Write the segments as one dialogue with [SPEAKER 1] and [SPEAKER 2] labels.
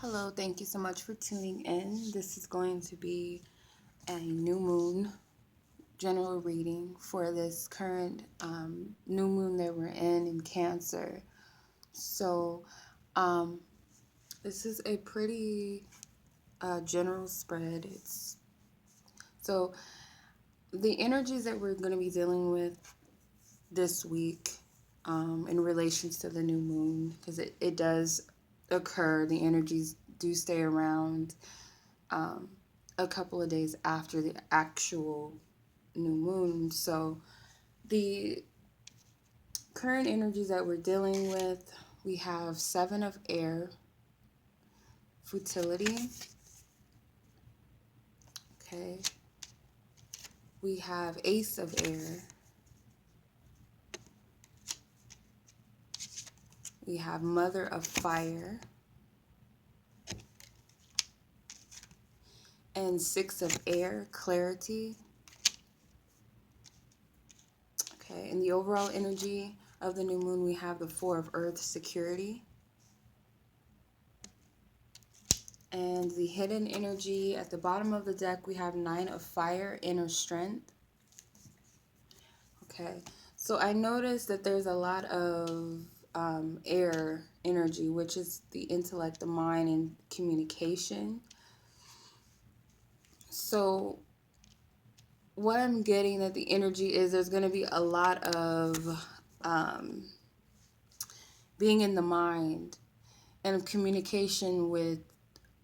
[SPEAKER 1] Hello, thank you so much for tuning in. This is going to be a new moon general reading for this current new moon that we're in Cancer. So, um, this is a pretty general spread. So the energies that we're going to be dealing with this week in relations to the new moon, because it does occur, the energies do stay around um, a couple of days after the actual new moon. So the current energies that we're dealing with, we have Seven of Air, futility. Okay. We have Ace of Air. We have Mother of Fire. And Six of Air, clarity. Okay. In the overall energy of the new moon, we have the Four of Earth, security. And the hidden energy at the bottom of the deck, we have Nine of Fire, inner strength. Okay, so I noticed that there's a lot of air energy, which is the intellect, the mind, and communication. So what I'm getting that the energy is, there's going to be a lot of um, being in the mind and communication with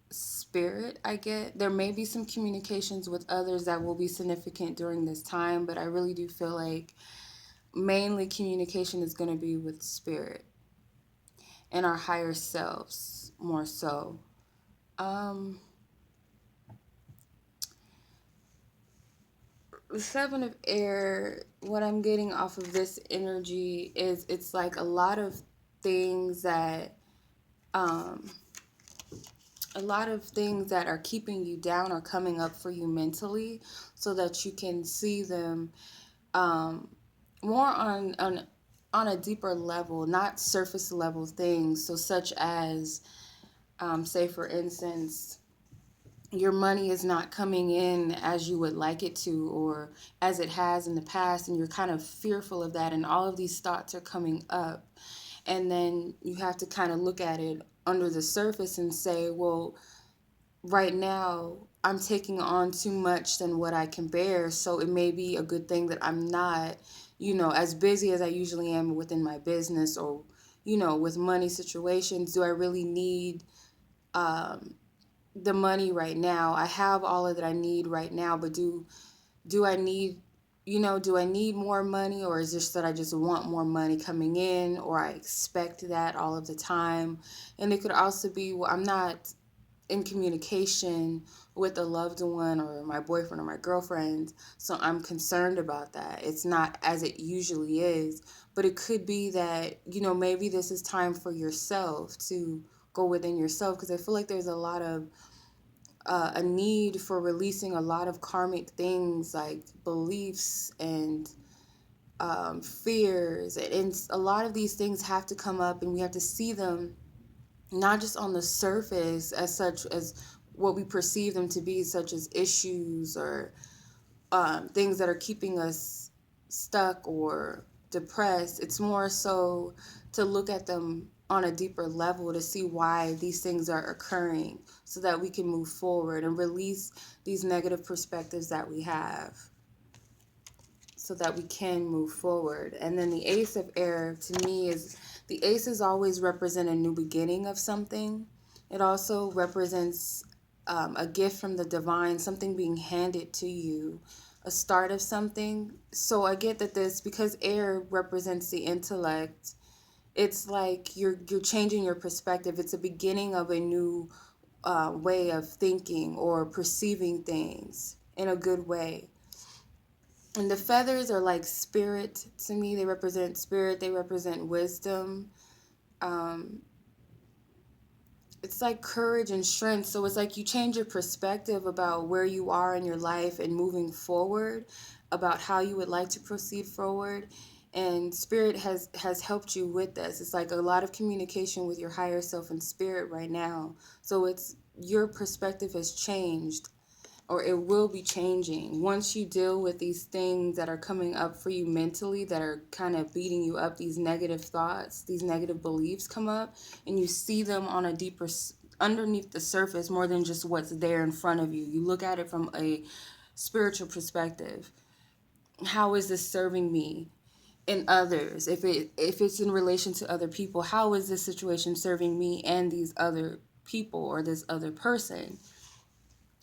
[SPEAKER 1] spirit. I get there may be some communications with others that will be significant during this time, but I really do feel like mainly communication is going to be with spirit and our higher selves more so. The Seven of Air, what I'm getting off of this energy is it's like a lot of things that um a lot of things that are keeping you down are coming up for you mentally so that you can see them um more on a deeper level, not surface level things. So such as say for instance, your money is not coming in as you would like it to or as it has in the past, and you're kind of fearful of that, and all of these thoughts are coming up, and then you have to kind of look at it under the surface and say, well, right now I'm taking on too much than what I can bear, so it may be a good thing that I'm not, as busy as I usually am within my business, or with money situations. Do I really need the money right now? I have all of that I need right now, but do I need, do I need more money, or is it just that I just want more money coming in, or I expect that all of the time? And it could also be, well, I'm not in communication with a loved one or my boyfriend or my girlfriend, so I'm concerned about that. It's not as it usually is, but it could be that, maybe this is time for yourself to go within yourself, because I feel like there's a lot of a need for releasing a lot of karmic things like beliefs and fears, and a lot of these things have to come up, and we have to see them not just on the surface as such as what we perceive them to be, such as issues or things that are keeping us stuck or depressed. It's more so to look at them on a deeper level to see why these things are occurring so that we can move forward and release these negative perspectives that we have so that we can move forward. And then the Ace of Air, to me, is the aces always represent a new beginning of something. It also represents a gift from the divine, something being handed to you, a start of something. So I get that this, because air represents the intellect, it's like you're changing your perspective. It's a beginning of a new way of thinking or perceiving things in a good way. And the feathers are like spirit to me. They represent spirit. They represent wisdom. Um, it's like courage and strength. So it's like you change your perspective about where you are in your life and moving forward, about how you would like to proceed forward. And spirit has helped you with this. It's like a lot of communication with your higher self and spirit right now. So it's your perspective has changed, or it will be changing once you deal with these things that are coming up for you mentally, that are kind of beating you up. These negative thoughts, these negative beliefs come up, and you see them on a deeper, underneath the surface, more than just what's there in front of you. You look at it from a spiritual perspective. How is this serving me and others? If it's in relation to other people, how is this situation serving me and these other people or this other person?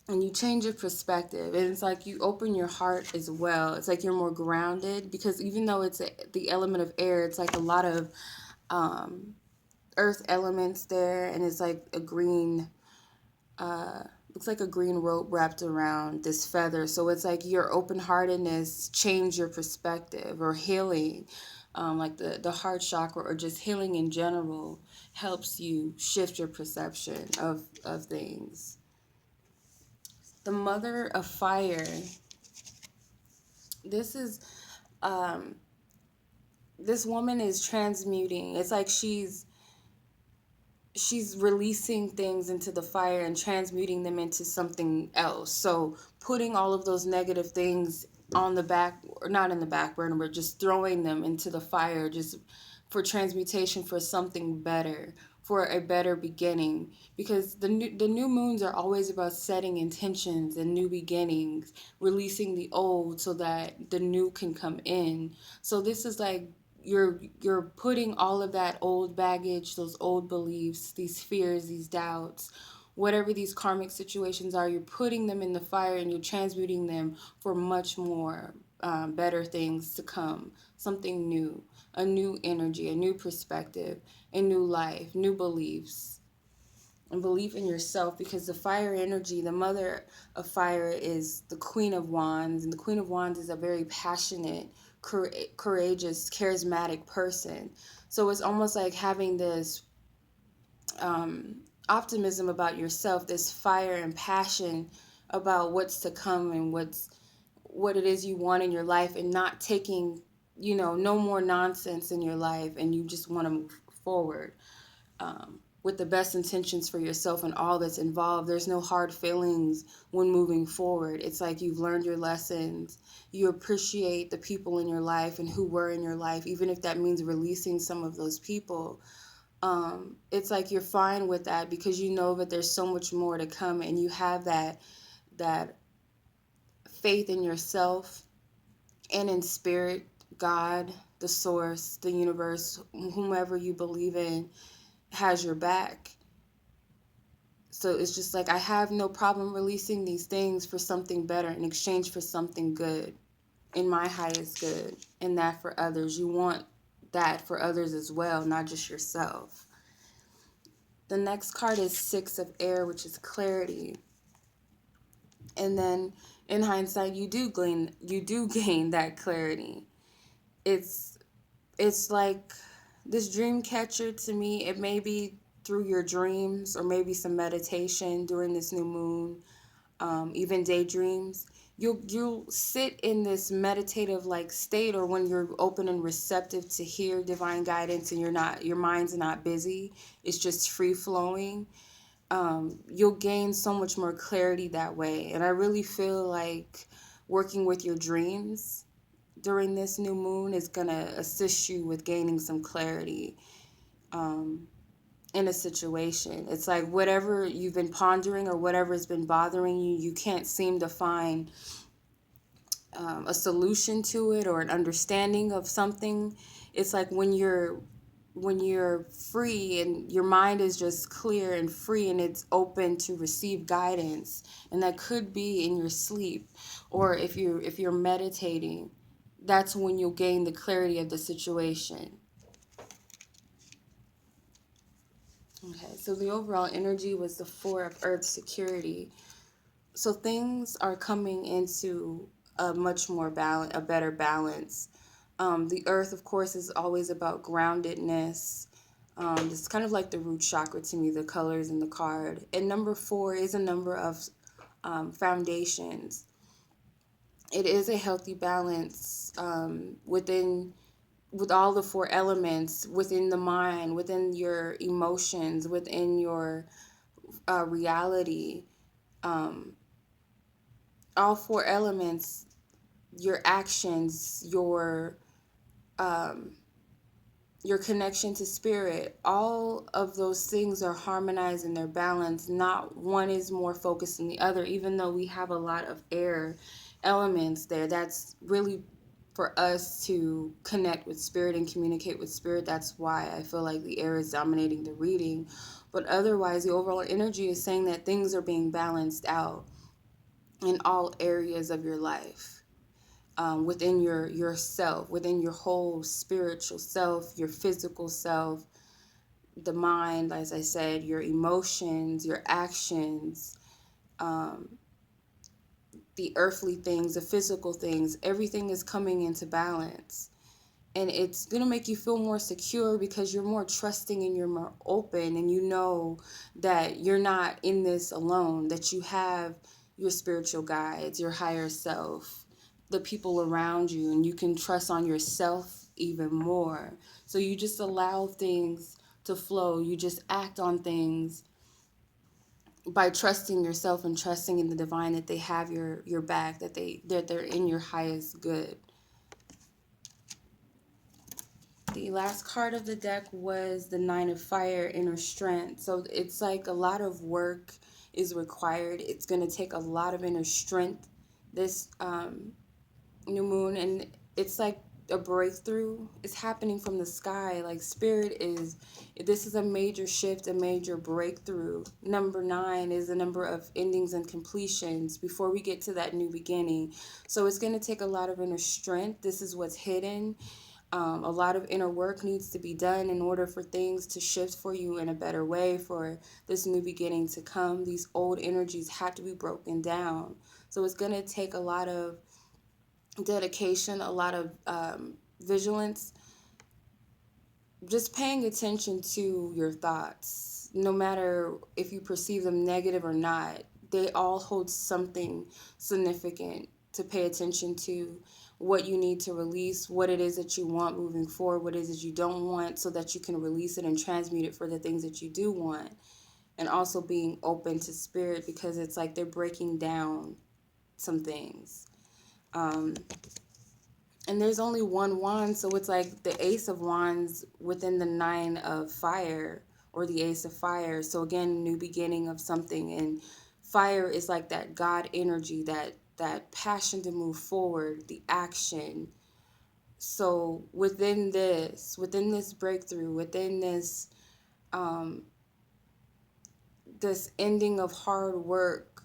[SPEAKER 1] And you change your perspective, and it's like you open your heart as well. It's like you're more grounded, because even though the element of air, it's like a lot of um, earth elements there, and it's like a green, looks like a green rope wrapped around this feather. So it's like your open-heartedness change your perspective, or healing, like the heart chakra, or just healing in general, helps you shift your perception of things. The mother of fire. This is um this woman is transmuting. It's like she's releasing things into the fire and transmuting them into something else. So putting all of those negative things on the back, or not in the back burner, but just throwing them into the fire, just for transmutation, for something better, for a better beginning. Because the new moons are always about setting intentions and new beginnings, releasing the old so that the new can come in. So this is like you're putting all of that old baggage, those old beliefs, these fears, these doubts, whatever these karmic situations are, you're putting them in the fire, and you're transmuting them for much more better things to come. Something new, a new energy, a new perspective, a new life, new beliefs, and belief in yourself. Because the fire energy, the mother of fire, is the Queen of Wands, and the Queen of Wands is a very passionate, courageous, charismatic person. So it's almost like having this um, optimism about yourself, this fire and passion about what's to come, and what it is you want in your life, and not taking, no more nonsense in your life, and you just want to move forward, with the best intentions for yourself and all that's involved. There's no hard feelings when moving forward. It's like you've learned your lessons. You appreciate the people in your life and who were in your life, even if that means releasing some of those people. It's like you're fine with that, because you know that there's so much more to come, and you have that faith in yourself and in spirit, God, the source, the universe, whomever you believe in, has your back. So it's just like, I have no problem releasing these things for something better, in exchange for something good, in my highest good, and that for others. You want that for others as well, not just yourself. The next card is Six of Air, which is clarity. And then in hindsight, you do gain that clarity. It's it's like this dream catcher to me. It may be through your dreams, or maybe some meditation during this new moon, even daydreams. You'll sit in this meditative like state, or when you're open and receptive to hear divine guidance, and your mind's not busy, it's just free flowing. You'll gain so much more clarity that way. And I really feel like working with your dreams during this new moon is going to assist you with gaining some clarity in a situation. It's like whatever you've been pondering, or whatever's been bothering you, you can't seem to find a solution to it, or an understanding of something. It's like when you're free, and your mind is just clear and free, and it's open to receive guidance, and that could be in your sleep, or if you're meditating, that's when you'll gain the clarity of the situation. Okay, so the overall energy was the Four of Earth, security. So things are coming into a much more a better balance. The earth, of course, is always about groundedness. It's kind of like the root chakra to me, the colors in the card. And number 4 is a number of foundations. It is a healthy balance within with all the four elements within the mind, within your emotions, within your reality, um, all four elements, your actions, um, your connection to spirit, all of those things are harmonized and they're balanced. Not one is more focused than the other, even though we have a lot of air elements there. That's really for us to connect with spirit and communicate with spirit. That's why I feel like the air is dominating the reading. But otherwise, the overall energy is saying that things are being balanced out in all areas of your life, within yourself, within your whole spiritual self, your physical self, the mind, as I said, your emotions, your actions, um, the earthly things, the physical things. Everything is coming into balance. And it's going to make you feel more secure because you're more trusting and you're more open, and you know that you're not in this alone, that you have your spiritual guides, your higher self, the people around you, and you can trust on yourself even more. So you just allow things to flow. You just act on things by trusting yourself and trusting in the divine, that they have your back, that they're in your highest good. The last card of the deck was the Nine of Fire, Inner Strength. So it's like a lot of work is required. It's going to take a lot of inner strength this new moon. And it's like a breakthrough is happening from the sky. Like spirit is, this is a major shift, a major breakthrough. Number 9 is the number of endings and completions before we get to that new beginning. So it's going to take a lot of inner strength. This is what's hidden. A lot of inner work needs to be done in order for things to shift for you in a better way, for this new beginning to come. These old energies have to be broken down. So it's going to take a lot of dedication, a lot of vigilance, just paying attention to your thoughts. No matter if you perceive them negative or not, they all hold something significant to pay attention to. What you need to release, what it is that you want moving forward, what it is that you don't want, so that you can release it and transmute it for the things that you do want. And also being open to spirit, because it's like they're breaking down some things. And there's only one wand, so it's like the Ace of Wands within the Nine of Fire, or the Ace of Fire. So again, new beginning of something. And fire is like that God energy, that passion to move forward, the action. So within this breakthrough, within this ending of hard work,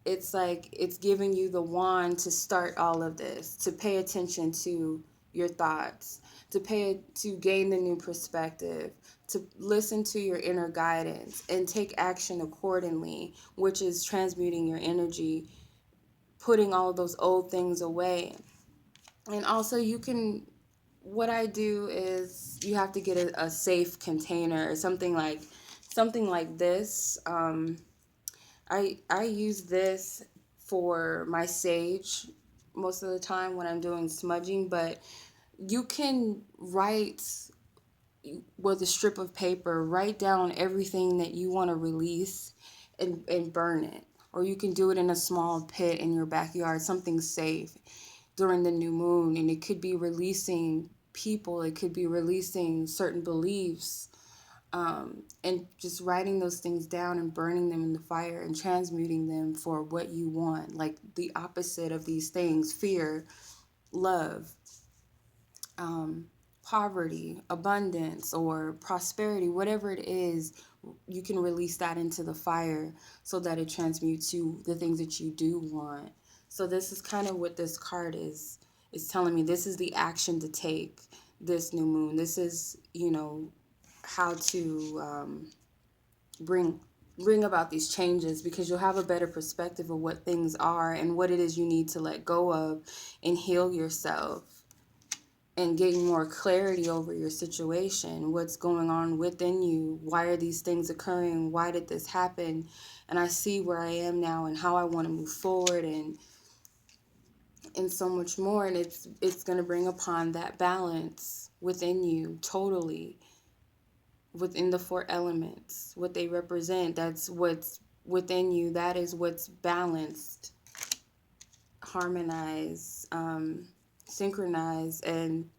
[SPEAKER 1] it's like it's giving you the wand to start all of this, to pay attention to your thoughts, to gain the new perspective, to listen to your inner guidance and take action accordingly, which is transmuting your energy, putting all of those old things away. And also you can, what I do is, you have to get a safe container or something like this. I use this for my sage most of the time when I'm doing smudging, but you can write with a strip of paper, write down everything that you want to release, and burn it. Or you can do it in a small pit in your backyard, something safe during the new moon. And it could be releasing people, it could be releasing certain beliefs, and just writing those things down and burning them in the fire and transmuting them for what you want, like the opposite of these things: fear, love, poverty, abundance, or prosperity. Whatever it is, you can release that into the fire so that it transmutes to the things that you do want. So this is kind of what this card is telling me. This is the action to take this new moon. This is, how to bring about these changes, because you'll have a better perspective of what things are and what it is you need to let go of and heal yourself, and getting more clarity over your situation, what's going on within you, why are these things occurring, why did this happen, and I see where I am now and how I want to move forward, and so much more. And it's going to bring upon that balance within you totally, within the four elements, what they represent. That's what's within you. That is what's balanced, harmonized, synchronized, and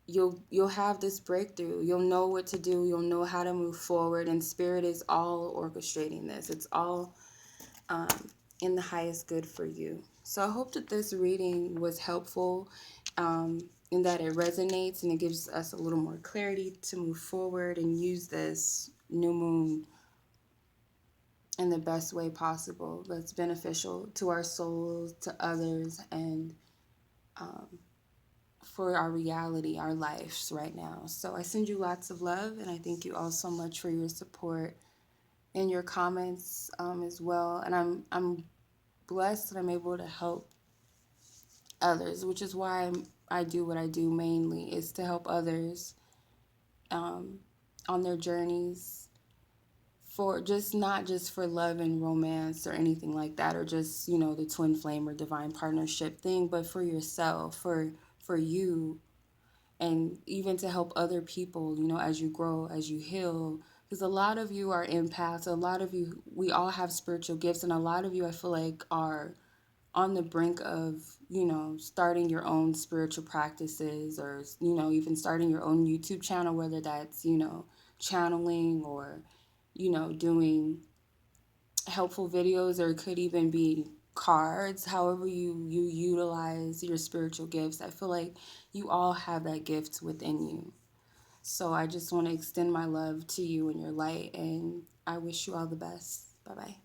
[SPEAKER 1] you'll have this breakthrough. You'll know what to do. You'll know how to move forward. And Spirit is all orchestrating this. It's all um, in the highest good for you. So I hope that this reading was helpful, in that it resonates and it gives us a little more clarity to move forward and use this new moon in the best way possible that's beneficial to our souls, to others, and um, for our reality, our lives right now. So I send you lots of love, and I thank you all so much for your support and your comments, as well. And I'm blessed that I'm able to help others, which is why I do what I do mainly, is to help others, um, on their journeys, for just not just for love and romance or anything like that, or just, the twin flame or divine partnership thing, but for yourself, for you, and even to help other people, as you grow, as you heal. Because a lot of you are empaths, a lot of you, we all have spiritual gifts, and a lot of you, I feel like, are on the brink of, starting your own spiritual practices, or, even starting your own YouTube channel, whether that's, channeling, or, doing helpful videos, or it could even be cards. However you utilize your spiritual gifts, I feel like you all have that gift within you. So I just want to extend my love to you and your light, and I wish you all the best. Bye bye.